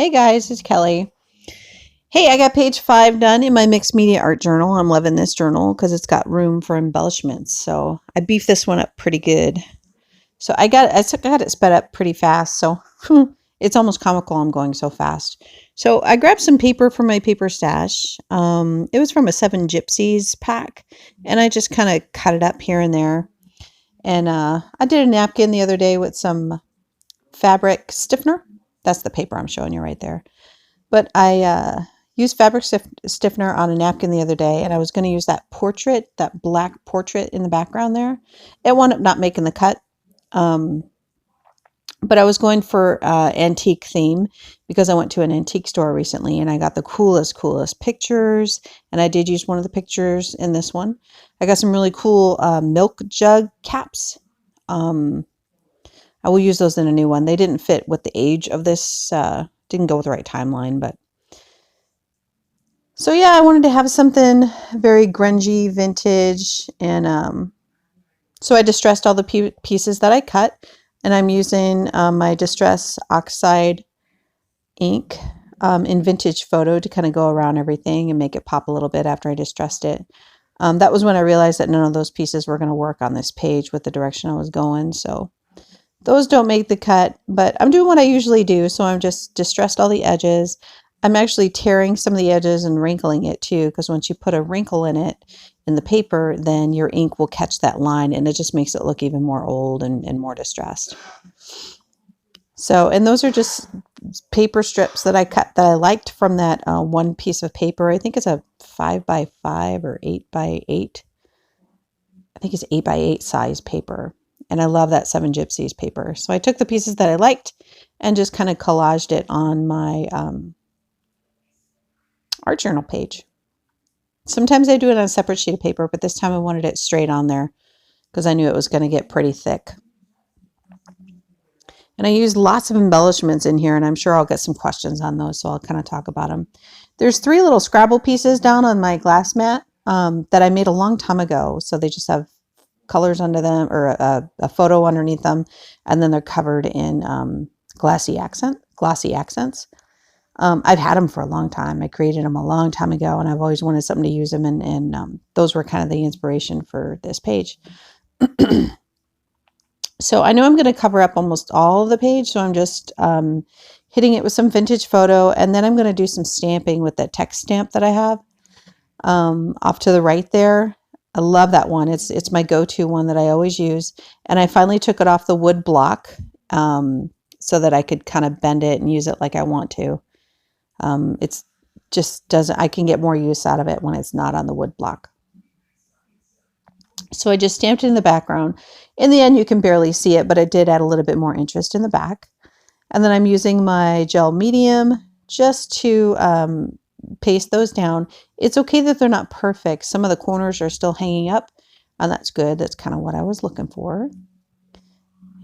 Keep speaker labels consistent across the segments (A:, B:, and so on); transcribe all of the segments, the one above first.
A: Hey guys, it's Kelly. Hey, I got page 5 done in my mixed media art journal. I'm loving this journal because it's got room for embellishments. So I beefed this one up pretty good. So I got it sped up pretty fast. So it's almost comical I'm going so fast. So I grabbed some paper from my paper stash. It was from a Seven Gypsies pack, and I just kind of cut it up here and there. And I did a napkin the other day with some fabric stiffener. That's the paper I'm showing you right there. But I used fabric stiffener on a napkin the other day, and I was going to use that black portrait in the background there. It wound up not making the cut, um, but I was going for antique theme because I went to an antique store recently, and I got the coolest pictures, and I did use one of the pictures in this one. I got some really cool milk jug caps. I will use those in a new one. They didn't fit with the age of this, didn't go with the right timeline, but so yeah, I wanted to have something very grungy, vintage, and so I distressed all the pieces that I cut, and I'm using my Distress Oxide ink in Vintage Photo to kind of go around everything and make it pop a little bit after I distressed it. That was when I realized that none of those pieces were going to work on this page with the direction I was going, so those don't make the cut, but I'm doing what I usually do, so I'm just distressed all the edges. I'm actually tearing some of the edges and wrinkling it too, because once you put a wrinkle in it, in the paper, then your ink will catch that line, and it just makes it look even more old and more distressed. So, and those are just paper strips that I cut that I liked from that one piece of paper. I think it's a 5x5 or 8x8. I think it's 8x8 size paper. And I love that Seven Gypsies paper. So I took the pieces that I liked and just kind of collaged it on my art journal page. Sometimes I do it on a separate sheet of paper, but this time I wanted it straight on there because I knew it was going to get pretty thick. And I used lots of embellishments in here, and I'm sure I'll get some questions on those, so I'll kind of talk about them. There's 3 little Scrabble pieces down on my glass mat that I made a long time ago. So they just have colors under them, or a photo underneath them, and then they're covered in glossy accents. I've had them for a long time. I created them a long time ago, and I've always wanted something to use them, and those were kind of the inspiration for this page. So I know I'm going to cover up almost all of the page, so I'm just hitting it with some Vintage Photo, and then I'm going to do some stamping with that text stamp that I have off to the right there. I love that one. It's my go-to one that I always use, and I finally took it off the wood block so that I could kind of bend it and use it like I want to. It's just doesn't, I can get more use out of it when it's not on the wood block. So I just stamped it in the background. In the end, you can barely see it, but it did add a little bit more interest in the back. And then I'm using my gel medium just to paste those down. It's okay that they're not perfect. Some of the corners are still hanging up, and that's good. That's kind of what I was looking for.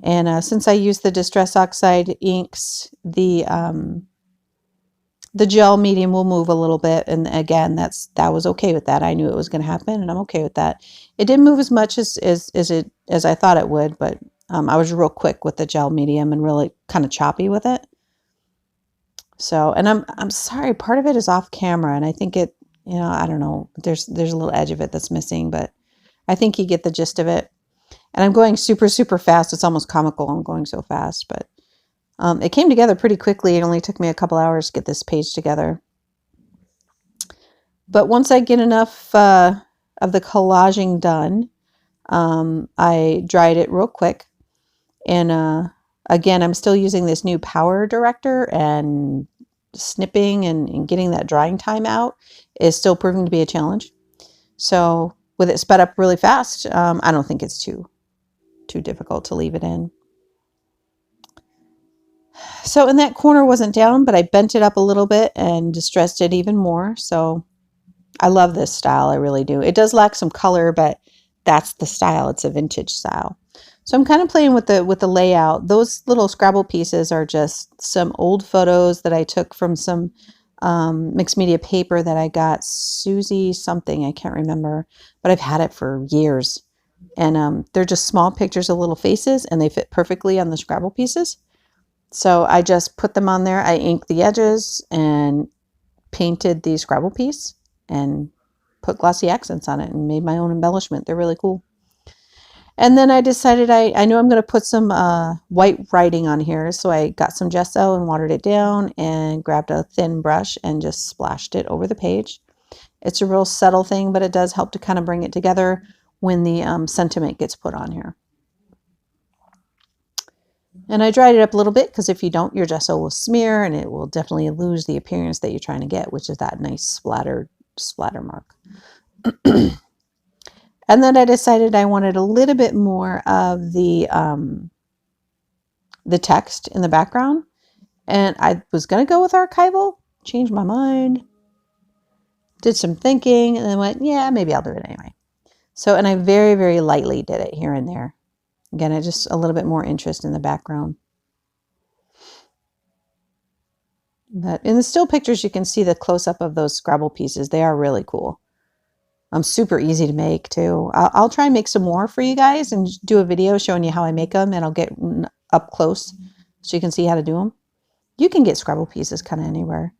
A: And since I used the Distress Oxide inks, the gel medium will move a little bit, and again, that was okay with that. I knew it was going to happen, and I'm okay with that. It didn't move as much as I thought it would, but I was real quick with the gel medium and really kind of choppy with it. So, and I'm sorry, part of it is off camera, and I think it, I don't know, there's a little edge of it that's missing, but I think you get the gist of it. And I'm going super fast. It's almost comical. I'm going so fast, but it came together pretty quickly. It only took me a couple hours to get this page together. But once I get enough of the collaging done, I dried it real quick. And again, I'm still using this new power director, and snipping and getting that drying time out is still proving to be a challenge. So with it sped up really fast, I don't think it's too difficult to leave it in. So, and that corner wasn't down, but I bent it up a little bit and distressed it even more. So I love this style. I really do. It does lack some color, but that's the style. It's a vintage style. So I'm kind of playing with the layout. Those little Scrabble pieces are just some old photos that I took from some mixed media paper that I got, Susie something, I can't remember, but I've had it for years. And they're just small pictures of little faces, and they fit perfectly on the Scrabble pieces. So I just put them on there. I inked the edges and painted the Scrabble piece and put glossy accents on it and made my own embellishment. They're really cool. And then I decided I know I'm going to put some white writing on here. So I got some gesso and watered it down and grabbed a thin brush and just splashed it over the page. It's a real subtle thing, but it does help to kind of bring it together when the sentiment gets put on here. And I dried it up a little bit because if you don't, your gesso will smear and it will definitely lose the appearance that you're trying to get, which is that nice splatter mark. And then I decided I wanted a little bit more of the text in the background. And I was going to go with archival, changed my mind, did some thinking, and then went, yeah, maybe I'll do it anyway. So, and I very, very lightly did it here and there. Again, I just a little bit more interest in the background. But in the still pictures, you can see the close-up of those Scrabble pieces. They are really cool. Super easy to make too. I'll try and make some more for you guys and do a video showing you how I make them, and I'll get up close so you can see how to do them. You can get Scrabble pieces kind of anywhere.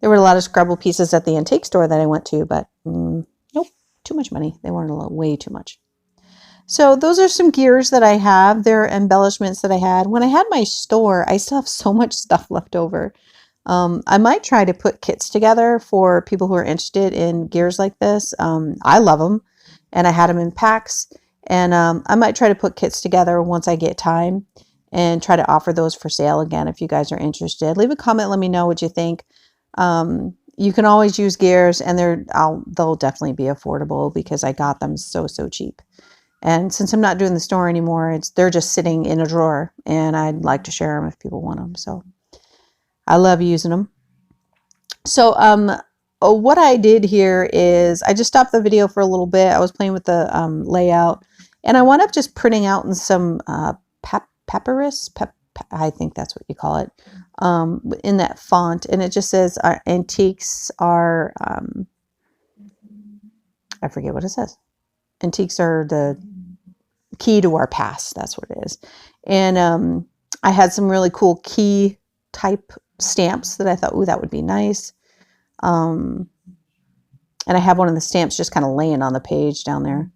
A: There were a lot of Scrabble pieces at the antique store that I went to, but nope, too much money. They wanted way too much. So those are some gears that I have. They're embellishments that I had. When I had my store, I still have so much stuff left over. I might try to put kits together for people who are interested in gears like this. I love them, and I had them in packs. And I might try to put kits together once I get time and try to offer those for sale again if you guys are interested. Leave a comment, let me know what you think. You can always use gears, and they'll definitely be affordable because I got them so cheap. And since I'm not doing the store anymore, they're just sitting in a drawer, and I'd like to share them if people want them. So I love using them. So what I did here is I just stopped the video for a little bit. I was playing with the layout, and I wound up just printing out in some papyrus, I think that's what you call it, in that font. And it just says our antiques are, I forget what it says. Antiques are the key to our past. That's what it is. And I had some really cool key type stamps that I thought, ooh, that would be nice. And I have one of the stamps just kind of laying on the page down there.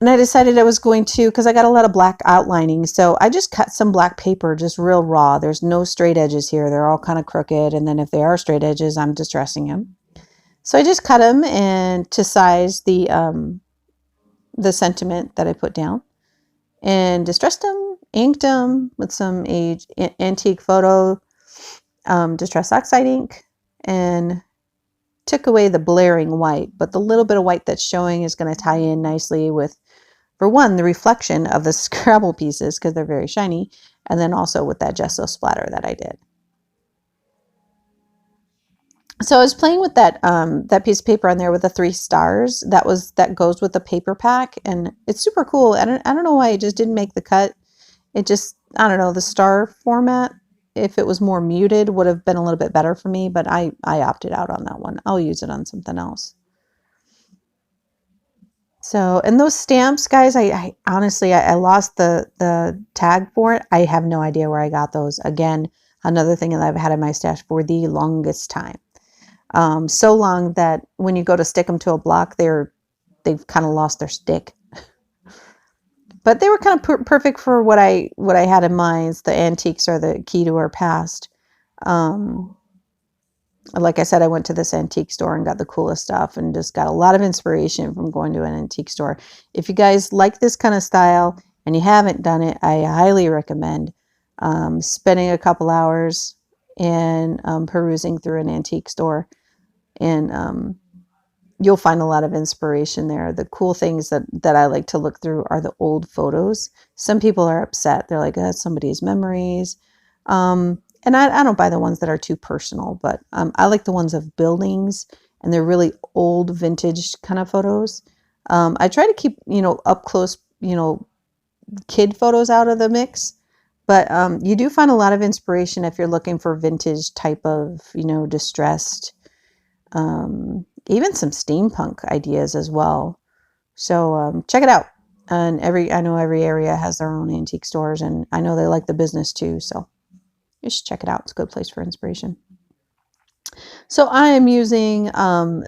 A: And I decided I was going to, because I got a lot of black outlining, so I just cut some black paper, just real raw. There's no straight edges here. They're all kind of crooked. And then if they are straight edges, I'm distressing them. So I just cut them and to size the sentiment that I put down, and distressed them, inked them with some antique photo distress oxide ink, and took away the blaring white. But the little bit of white that's showing is going to tie in nicely with, for one, the reflection of the Scrabble pieces because they're very shiny, and then also with that gesso splatter that I did. So I was playing with that that piece of paper on there with the 3 stars. That goes with the paper pack, and it's super cool. I don't know why it just didn't make the cut. It just, I don't know, the star format, if it was more muted, would have been a little bit better for me, but I opted out on that one. I'll use it on something else. So, and those stamps, guys, I honestly, I lost the tag for it. I have no idea where I got those. Again, another thing that I've had in my stash for the longest time. So long that when you go to stick them to a block, they've kind of lost their stick. But they were kind of perfect for what I had in mind. The antiques are the key to our past. Like I said, I went to this antique store and got the coolest stuff and just got a lot of inspiration from going to an antique store. If you guys like this kind of style and you haven't done it, I highly recommend spending a couple hours and perusing through an antique store. And you'll find a lot of inspiration there. The cool things that I like to look through are the old photos. Some people are upset. They're like, that's somebody's memories. And I don't buy the ones that are too personal, but I like the ones of buildings, and they're really old vintage kind of photos. I try to keep, up close, kid photos out of the mix, but you do find a lot of inspiration if you're looking for vintage type of, distressed, even some steampunk ideas as well. So check it out. And I know every area has their own antique stores, and I know they like the business too. So you should check it out. It's a good place for inspiration. So I am using I'm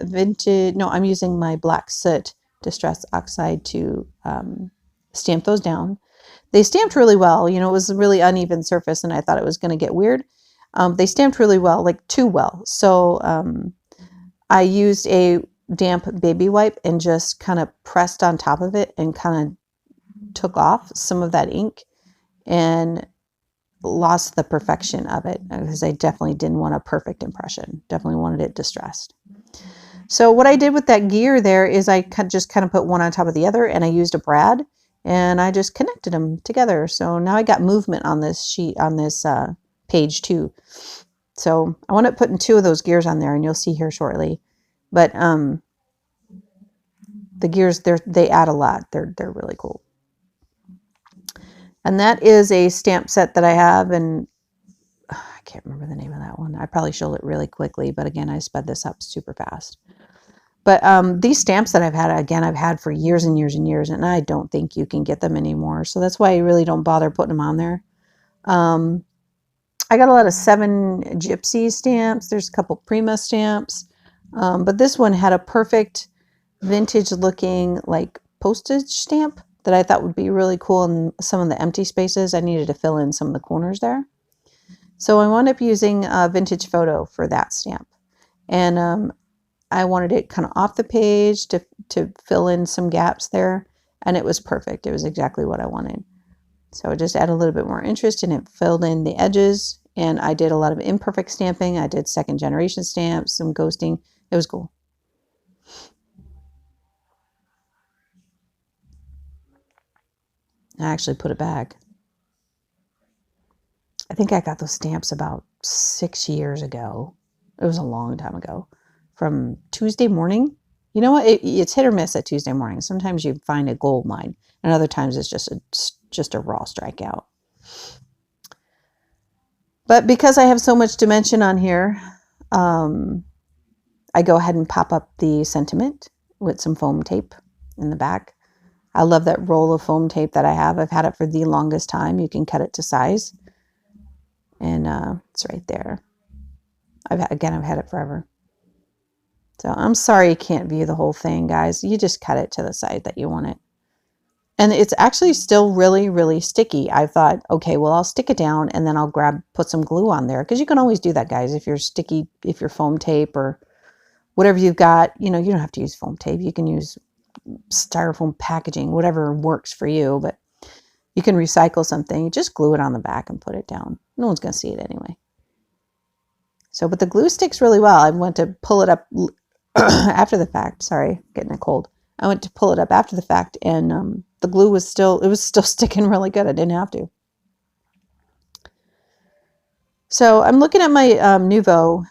A: using my black soot distress oxide to stamp those down. They stamped really well. You know, it was a really uneven surface and I thought it was going to get weird. They stamped really well, like too well. So I used a damp baby wipe and just kind of pressed on top of it and kind of took off some of that ink and lost the perfection of it, because I definitely didn't want a perfect impression. Definitely wanted it distressed. So what I did with that gear there is I just kind of put one on top of the other, and I used a brad and I just connected them together. So now I got movement on this sheet, on this page too. So I want to put two of those gears on there, and you'll see here shortly. But the gears, they add a lot. They're really cool. And that is a stamp set that I have, and I can't remember the name of that one. I probably showed it really quickly, but again, I sped this up super fast. But these stamps that I've had for years and years and years, and I don't think you can get them anymore. So that's why I really don't bother putting them on there. I got a lot of 7 Gypsy stamps. There's a couple Prima stamps. But this one had a perfect vintage looking like postage stamp that I thought would be really cool in some of the empty spaces. I needed to fill in some of the corners there. So I wound up using a vintage photo for that stamp. And I wanted it kind of off the page to fill in some gaps there. And it was perfect. It was exactly what I wanted. So I just added a little bit more interest and it filled in the edges. And I did a lot of imperfect stamping. I did second generation stamps, some ghosting. It was cool. I actually put it back. I think I got those stamps about 6 years ago. It was a long time ago. From Tuesday morning. You know what? It's hit or miss at Tuesday morning. Sometimes you find a gold mine, and other times it's just a raw strikeout. But because I have so much dimension on here, I go ahead and pop up the sentiment with some foam tape in the back. I love that roll of foam tape that I have. I've had it for the longest time. You can cut it to size. And it's right there. I've had it forever. So I'm sorry you can't view the whole thing, guys. You just cut it to the side that you want it. And it's actually still really, really sticky. I thought, okay, well, I'll stick it down and then I'll put some glue on there. Because you can always do that, guys. If you're foam tape or whatever you've got, you don't have to use foam tape. You can use styrofoam packaging, whatever works for you. But you can recycle something. Just glue it on the back and put it down. No one's going to see it anyway. So, but the glue sticks really well. I went to pull it up after the fact. Sorry, getting a cold. I went to pull it up after the fact, and the glue was still sticking really good. I didn't have to. So I'm looking at my Nuvo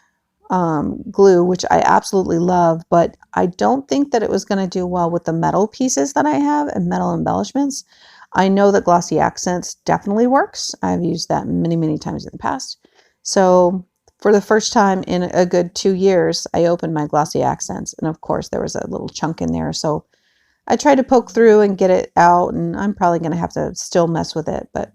A: glue, which I absolutely love, but I don't think that it was going to do well with the metal pieces that I have and metal embellishments. I know that Glossy Accents definitely works. I've used that many, many times in the past. So for the first time in a good 2 years, I opened my Glossy Accents, and of course there was a little chunk in there. So I tried to poke through and get it out, and I'm probably going to have to still mess with it, but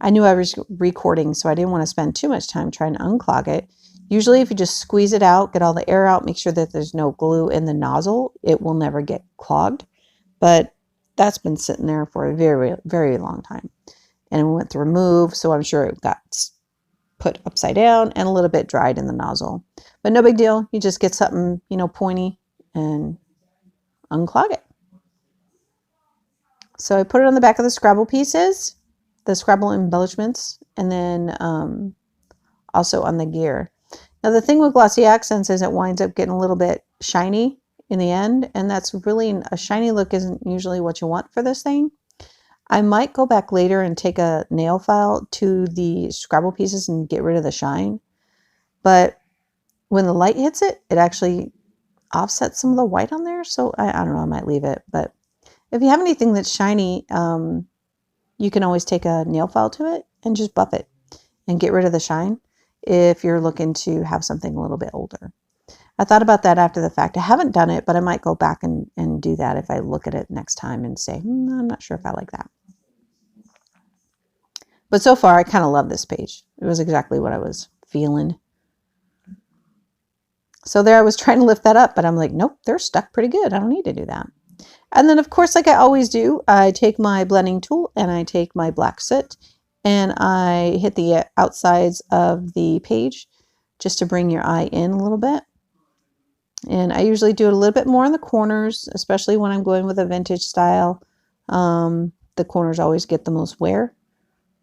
A: I knew I was recording, so I didn't want to spend too much time trying to unclog it. Usually if you just squeeze it out, get all the air out, make sure that there's no glue in the nozzle, it will never get clogged. But that's been sitting there for a very, very long time. And we went to remove, so I'm sure it got put upside down and a little bit dried in the nozzle. But no big deal. You just get something, pointy and unclog it. So I put it on the back of the Scrabble pieces, the Scrabble embellishments, and then also on the gear. Now the thing with Glossy Accents is it winds up getting a little bit shiny in the end, and that's really, a shiny look isn't usually what you want for this thing. I might go back later and take a nail file to the Scrabble pieces and get rid of the shine. But when the light hits it, it actually offsets some of the white on there. So I don't know, I might leave it. But if you have anything that's shiny, you can always take a nail file to it and just buff it and get rid of the shine if you're looking to have something a little bit older. I thought about that after the fact. I haven't done it, but I might go back and do that if I look at it next time and say, I'm not sure if I like that. But so far, I kind of love this page. It was exactly what I was feeling. So there I was trying to lift that up, but I'm like, nope, they're stuck pretty good. I don't need to do that. And then, of course, like I always do, I take my blending tool and I take my black soot and I hit the outsides of the page just to bring your eye in a little bit. And I usually do it a little bit more in the corners, especially when I'm going with a vintage style. The corners always get the most wear.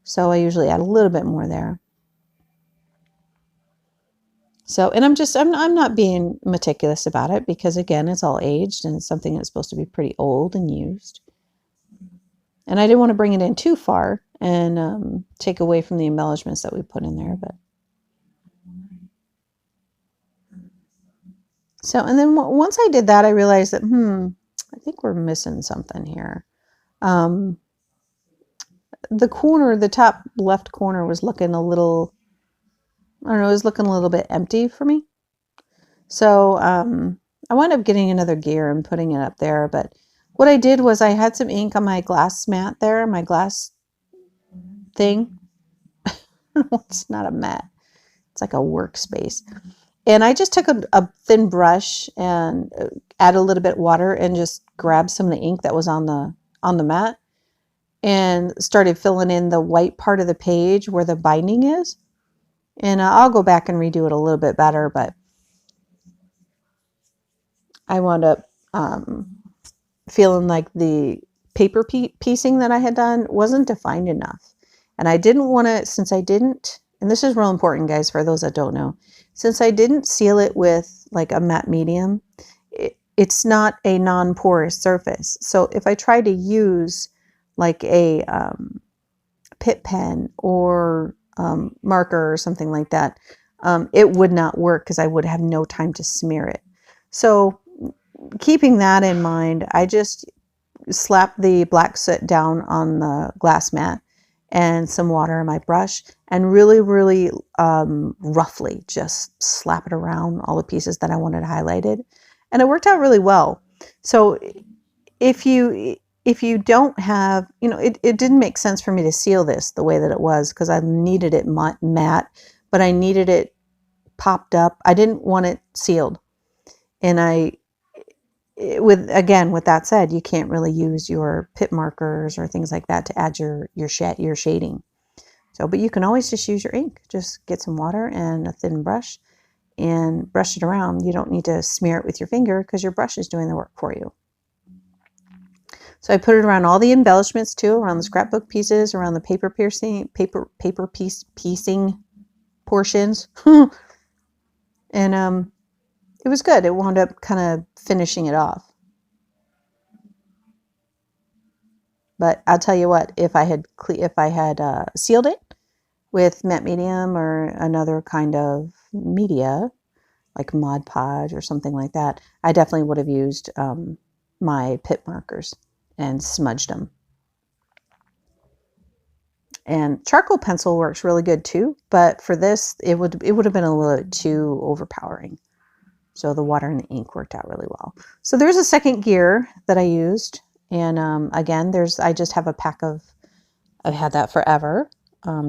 A: So I usually add a little bit more there. So, and I'm not being meticulous about it because again, it's all aged and it's something that's supposed to be pretty old and used. And I didn't want to bring it in too far and take away from the embellishments that we put in there. But so, and then once I did that, I realized that, I think we're missing something here. The corner, the top left corner was looking a little, I don't know, it was looking a little bit empty for me. So I wound up getting another gear and putting it up there. But what I did was I had some ink on my glass mat there, my glass thing. It's not a mat. It's like a workspace. And I just took a thin brush and added a little bit of water and just grabbed some of the ink that was on the mat and started filling in the white part of the page where the binding is. And I'll go back and redo it a little bit better, but I wound up feeling like the paper piecing that I had done wasn't defined enough. And I didn't want to, since I didn't, and this is real important, guys, for those that don't know, since I didn't seal it with like a matte medium, it's not a non-porous surface. So if I try to use like a Pitt pen or marker or something like that, it would not work because I would have no time to smear it. So keeping that in mind, I just slapped the black soot down on the glass mat and some water in my brush and really, really roughly just slap it around all the pieces that I wanted highlighted. And it worked out really well. So if you don't have, it didn't make sense for me to seal this the way that it was because I needed it matte, but I needed it popped up. I didn't want it sealed. And with that said, you can't really use your pit markers or things like that to add your shading. So, but you can always just use your ink. Just get some water and a thin brush and brush it around. You don't need to smear it with your finger because your brush is doing the work for you. So I put it around all the embellishments too, around the scrapbook pieces, around the paper piecing portions. And it was good. It wound up kind of finishing it off. But I'll tell you what, if I had sealed it with matte medium or another kind of media, like Mod Podge or something like that, I definitely would have used my pit markers and smudged them. And charcoal pencil works really good too, but for this, it would have been a little too overpowering. So the water and the ink worked out really well. So there's a second gear that I used. And again, I just have a pack of, I've had that forever,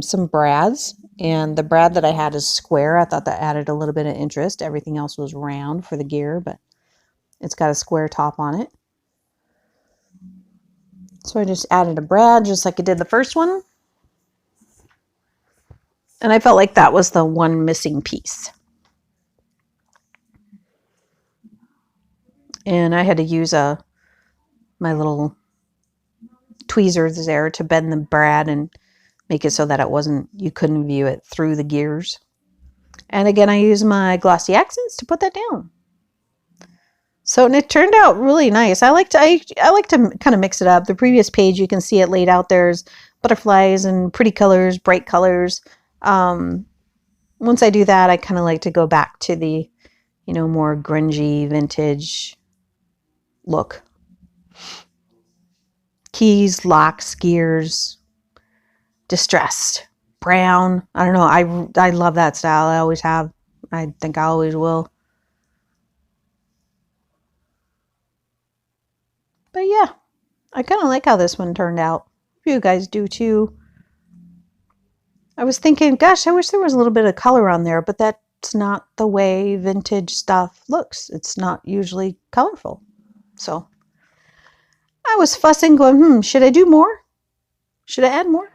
A: some brads. And the brad that I had is square. I thought that added a little bit of interest. Everything else was round for the gear, but it's got a square top on it. So I just added a brad just like I did the first one. And I felt like that was the one missing piece. And I had to use my little tweezers there to bend the brad and make it so that you couldn't view it through the gears. And again, I use my glossy accents to put that down. So, and it turned out really nice. I like to kind of mix it up. The previous page, you can see it laid out. There's butterflies and pretty colors, bright colors. Once I do that, I kind of like to go back to the, more grungy vintage look. Keys, locks, gears, distressed, brown. I don't know. I love that style. I always have. I think I always will. But yeah, I kind of like how this one turned out. You guys do too. I was thinking, gosh, I wish there was a little bit of color on there, but that's not the way vintage stuff looks. It's not usually colorful. So I was fussing, going, should I do more? Should I add more?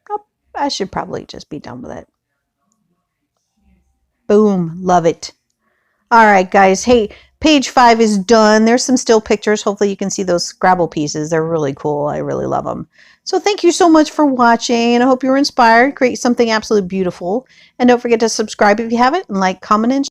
A: Oh, I should probably just be done with it. Boom, love it. All right, guys. Hey, page 5 is done. There's some still pictures. Hopefully you can see those Scrabble pieces. They're really cool. I really love them. So thank you so much for watching. I hope you were inspired. Create something absolutely beautiful. And don't forget to subscribe if you haven't, and like, comment, and